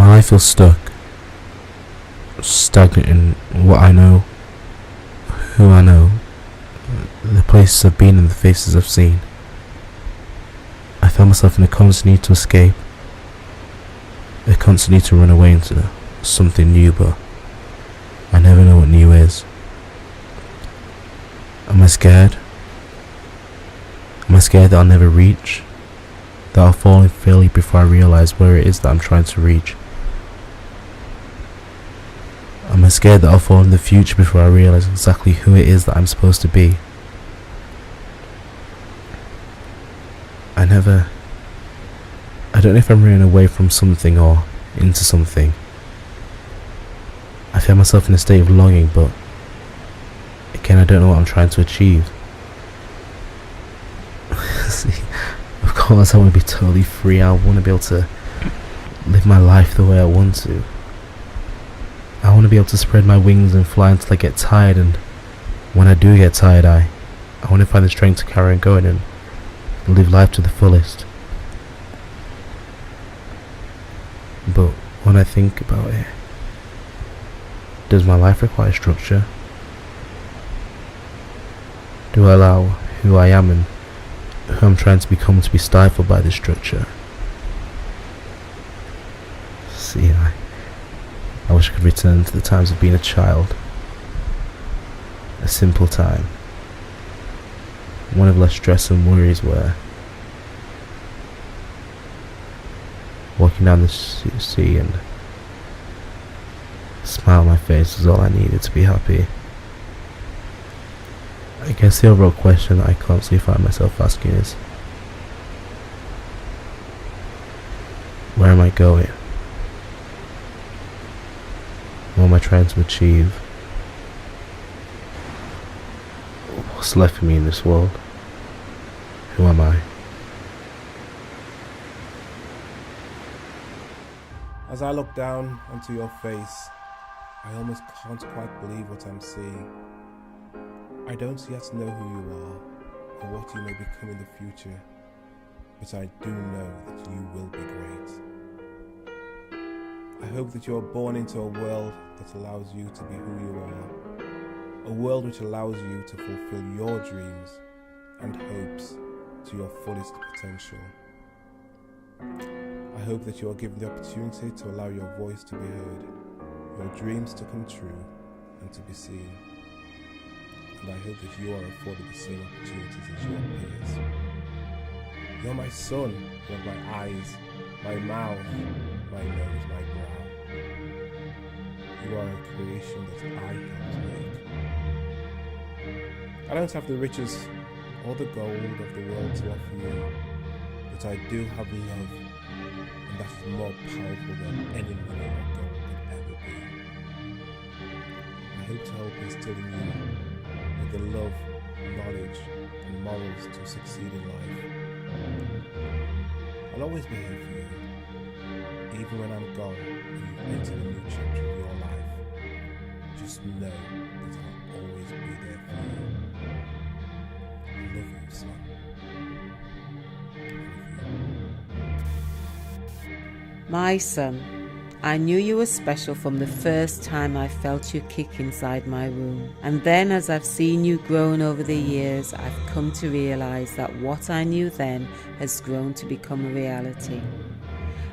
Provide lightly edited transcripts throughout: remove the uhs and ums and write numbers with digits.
My life feels stuck, stagnant in what I know, who I know, the places I've been and the faces I've seen. I found myself in a constant need to escape, a constant need to run away into something new, but I never know what new is. Am I scared? Am I scared that I'll never reach? That I'll fall and fail before I realise where it is that I'm trying to reach? Am I scared that I'll fall in the future before I realise exactly who it is that I'm supposed to be? I don't know if I'm running away from something or into something. I feel myself in a state of longing, but again, I don't know what I'm trying to achieve. See, of course I want to be totally free. I want to be able to live my life the way I want to. I want to be able to spread my wings and fly until I get tired, and when I do get tired, I want to find the strength to carry on going and live life to the fullest. But when I think about it, does my life require structure? Do I allow who I am and who I'm trying to become to be stifled by this structure? See, I wish I could return to the times of being a child. A simple time. One of less stress and worries, where walking down the sea and a smile on my face was all I needed to be happy. I guess the overall question that I constantly find myself asking is, where am I going? What am I trying to achieve? What's left for me in this world? Who am I? As I look down onto your face, I almost can't quite believe what I'm seeing. I don't yet know who you are or what you may become in the future, but I do know that you will be great. I hope that you are born into a world that allows you to be who you are, a world which allows you to fulfill your dreams and hopes to your fullest potential. I hope that you are given the opportunity to allow your voice to be heard, your dreams to come true and to be seen. And I hope that you are afforded the same opportunities as your peers. You're my sun, you're my eyes, my mouth, my nose, my brow. You are a creation that I helped make. I don't have the riches or the gold of the world to offer you, but I do have love, and that is more powerful than any money or gold could ever be. I hope to help instill in you with the love, knowledge, and morals to succeed in life. I'll always be here for you, even when I'm gone and you've entered a new chapter of your life. Just know that I'll always be there for you. I love you, son. I love you. My son, I knew you were special from the first time I felt you kick inside my room. And then as I've seen you grown over the years, I've come to realize that what I knew then has grown to become a reality.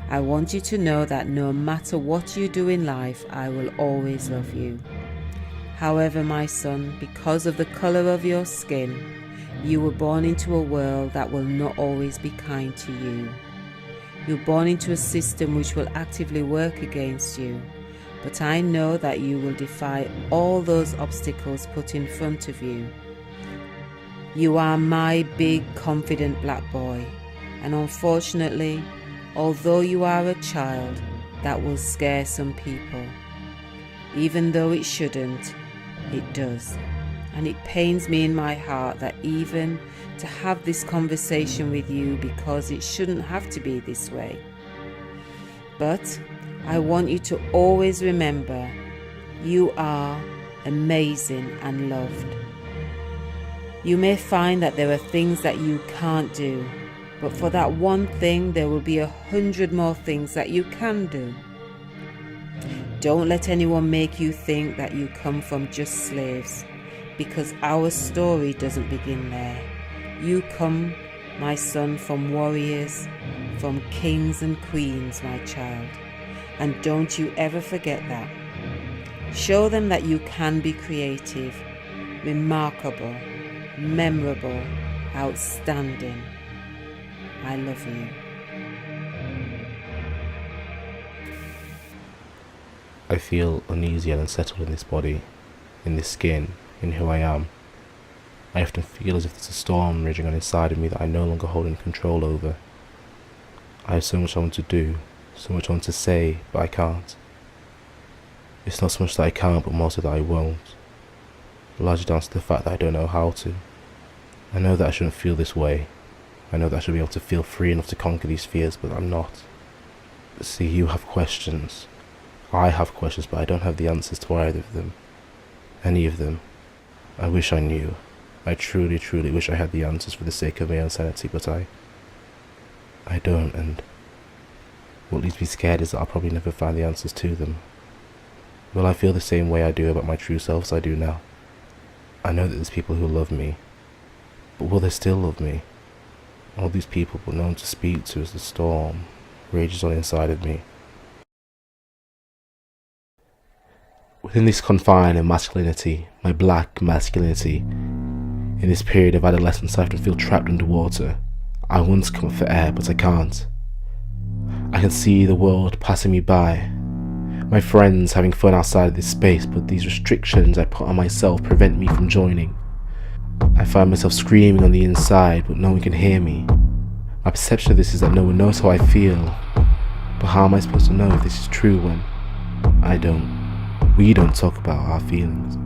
I want you to know that no matter what you do in life, I will always love you. However, my son, because of the color of your skin, you were born into a world that will not always be kind to you. You're born into a system which will actively work against you, but I know that you will defy all those obstacles put in front of you. You are my big, confident black boy, and unfortunately, although you are a child, that will scare some people. Even though it shouldn't, it does. And it pains me in my heart that even to have this conversation with you, because it shouldn't have to be this way. But I want you to always remember, you are amazing and loved. You may find that there are things that you can't do, but for that one thing there will be 100 more things that you can do. Don't let anyone make you think that you come from just slaves, because our story doesn't begin there. You come, my son, from warriors, from kings and queens, my child. And don't you ever forget that. Show them that you can be creative, remarkable, memorable, outstanding. I love you. I feel uneasy and unsettled in this body, in this skin, in who I am. I often feel as if there's a storm raging on inside of me that I no longer hold any control over. I have so much I want to do, so much I want to say, but I can't. It's not so much that I can't, but more so that I won't. Largely down to the fact that I don't know how to. I know that I shouldn't feel this way. I know that I should be able to feel free enough to conquer these fears, but I'm not. See, you have questions. I have questions, but I don't have the answers to either of them. Any of them. I wish I knew. I truly, truly wish I had the answers for the sake of my own sanity, but I don't, and what leaves me scared is that I'll probably never find the answers to them. Will I feel the same way I do about my true self as I do now? I know that there's people who love me, but will they still love me? All these people but no one to speak to as the storm rages on inside of me. Within this confine of masculinity, my black masculinity, in this period of adolescence I often feel trapped underwater. I want to come up for air, but I can't. I can see the world passing me by, my friends having fun outside of this space, but these restrictions I put on myself prevent me from joining. I find myself screaming on the inside, but no one can hear me. My perception of this is that no one knows how I feel, but how am I supposed to know if this is true when we don't talk about our feelings?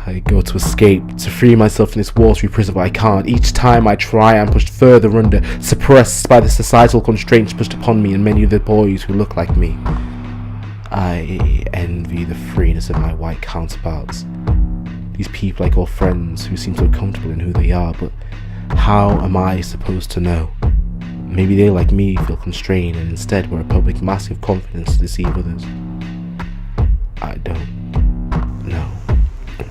I go to escape, to free myself from this watery prison, but I can't. Each time I try, I'm pushed further under, suppressed by the societal constraints pushed upon me and many of the boys who look like me. I envy the freeness of my white counterparts. These people I call friends who seem so comfortable in who they are, but how am I supposed to know? Maybe they, like me, feel constrained and instead wear a public mask of confidence to deceive others. I don't know.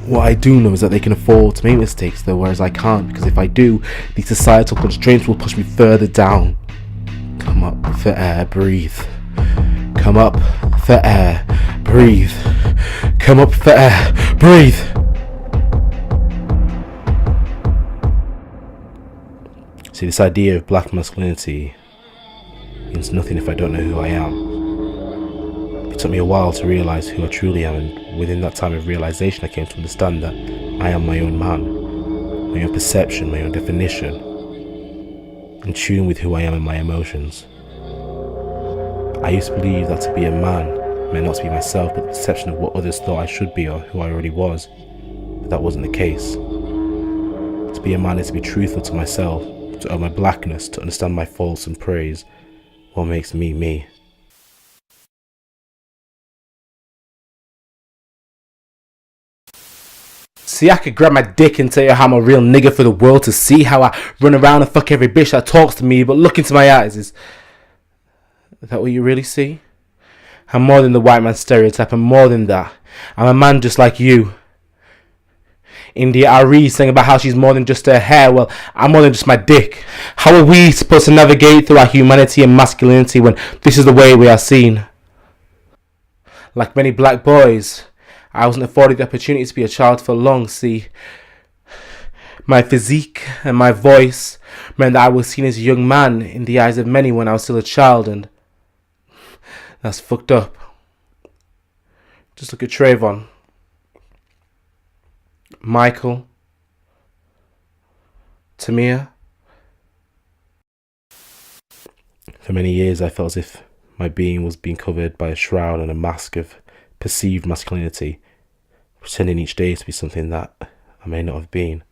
What I do know is that they can afford to make mistakes though, whereas I can't, because if I do, these societal constraints will push me further down. Come up for air, breathe. Come up for air, breathe. Come up for air, breathe. See, this idea of black masculinity means nothing if I don't know who I am. It took me a while to realise who I truly am, and within that time of realisation I came to understand that I am my own man, my own perception, my own definition, in tune with who I am and my emotions. I used to believe that to be a man meant not to be myself, but the perception of what others thought I should be or who I already was, but that wasn't the case. To be a man is to be truthful to myself, to own my blackness, to understand my faults and praise what makes me me. See, I could grab my dick and tell you how I'm a real nigga for the world to see, how I run around and fuck every bitch that talks to me, but look into my eyes, is that what you really see? I'm more than the white man stereotype, I'm more than that. I'm a man just like you. India Ari saying about how she's more than just her hair. Well, I'm more than just my dick. How are we supposed to navigate through our humanity and masculinity when this is the way we are seen? Like many black boys, I wasn't afforded the opportunity to be a child for long. See, my physique and my voice meant that I was seen as a young man in the eyes of many when I was still a child, and that's fucked up. Just look at Trayvon, Michael, Tamir. For many years I felt as if my being was being covered by a shroud and a mask of perceived masculinity, pretending each day to be something that I may not have been.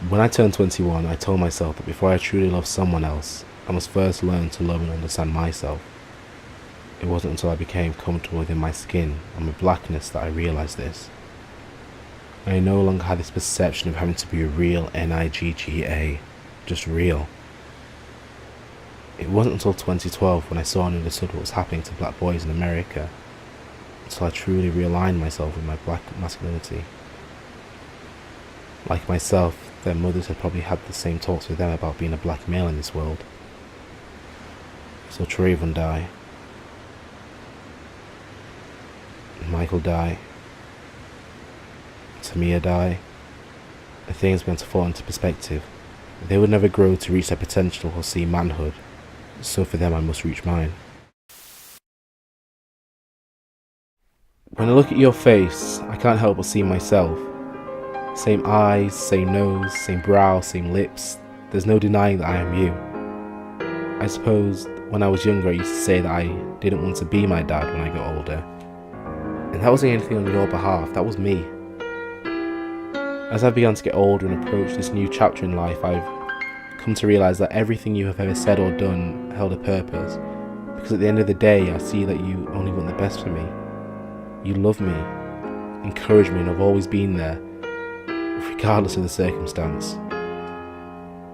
When I turned 21, I told myself that before I truly love someone else, I must first learn to love and understand myself. It wasn't until I became comfortable within my skin and my blackness that I realised this. I no longer had this perception of having to be a real Nigga, just real. It wasn't until 2012 when I saw and understood what was happening to black boys in America, until I truly realigned myself with my black masculinity. Like myself, their mothers had probably had the same talks with them about being a black male in this world. So Trayvon died. Michael died. Tamia died. And things began to fall into perspective. They would never grow to reach their potential or see manhood, so for them I must reach mine. When I look at your face, I can't help but see myself. Same eyes, same nose, same brow, same lips. There's no denying that I am you. I suppose when I was younger I used to say that I didn't want to be my dad when I got older. And that wasn't anything on your behalf, that was me. As I've begun to get older and approach this new chapter in life, I've come to realise that everything you have ever said or done held a purpose. Because at the end of the day, I see that you only want the best for me. You love me, encourage me, and have always been there, regardless of the circumstance.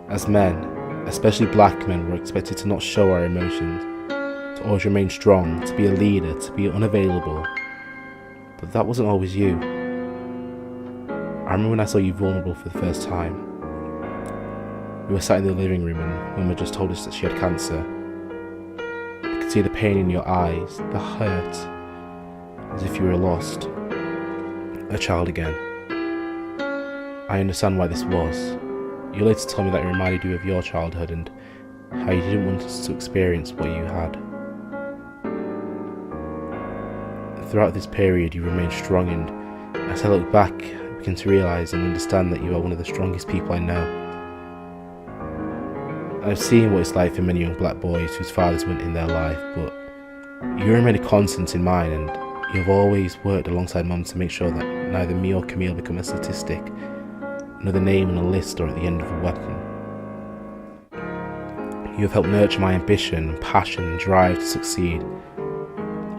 As men, especially black men, we're expected to not show our emotions, to always remain strong, to be a leader, to be unavailable. But that wasn't always you. I remember when I saw you vulnerable for the first time. We were sat in the living room and Mum had just told us that she had cancer. I could see the pain in your eyes, the hurt, as if you were lost, a child again. I understand why this was. You later told me that it reminded you of your childhood and how you didn't want us to experience what you had. Throughout this period you remained strong, and as I look back I begin to realise and understand that you are one of the strongest people I know. I've seen what it's like for many young black boys whose fathers weren't in their life, but you remain a constant in mine, and you have always worked alongside Mum to make sure that neither me or Camille become a statistic, another name on a list or at the end of a weapon. You have helped nurture my ambition, passion and drive to succeed.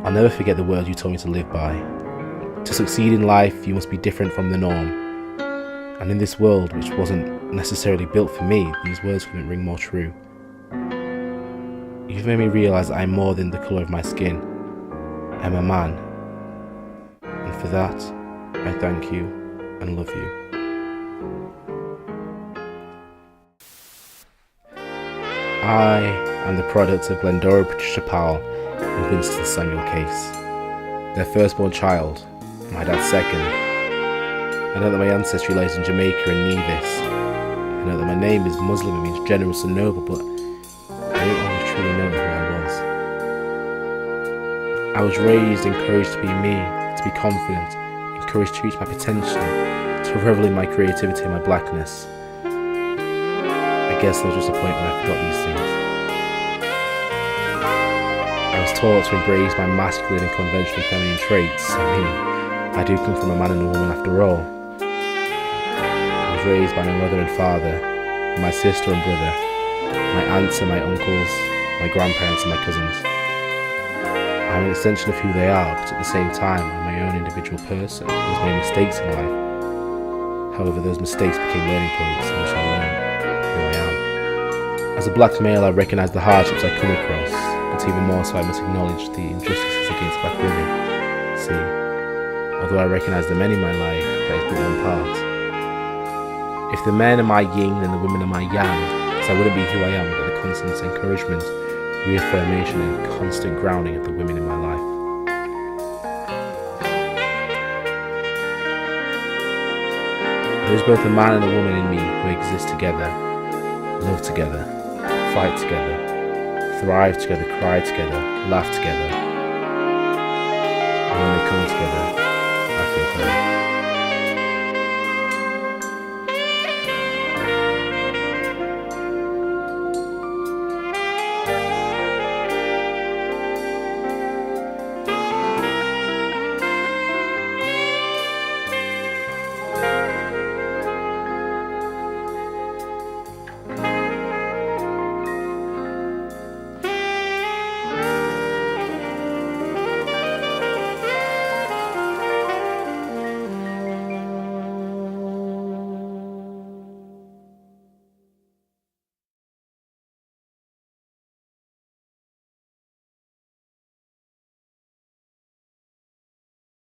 I'll never forget the words you told me to live by. To succeed in life, you must be different from the norm. And in this world, which wasn't necessarily built for me, these words couldn't ring more true. You've made me realise that I'm more than the colour of my skin. I'm a man. And for that, I thank you and love you. I am the product of Glendora Patricia Powell and Winston Samuel Case. Their firstborn child, my dad's second. I know that my ancestry lies in Jamaica and Nevis. I know that my name is Muslim and means generous and noble, but I don't always truly know who I was. I was raised, encouraged to be me, to be confident, encouraged to reach my potential, to revel in my creativity and my blackness. I guess there was just a point when I forgot these things. I was taught to embrace my masculine and conventionally feminine traits. I do come from a man and a woman after all. I was raised by my mother and father, my sister and brother, my aunts and my uncles, my grandparents and my cousins. I'm an extension of who they are, but at the same time I'm my own individual person who has made mistakes in life. However, those mistakes became learning points in which I learned who I am. As a black male, I recognise the hardships I come across, but even more so I must acknowledge the injustices against black women. See, although I recognise the men in my life, that is but one part. If the men are my yin, then the women are my yang, so I wouldn't be who I am without the constant encouragement, reaffirmation and constant grounding of the women in my life. There is both a man and a woman in me who exist together, love together, fight together, thrive together, cry together, laugh together. And when they come together, I feel whole.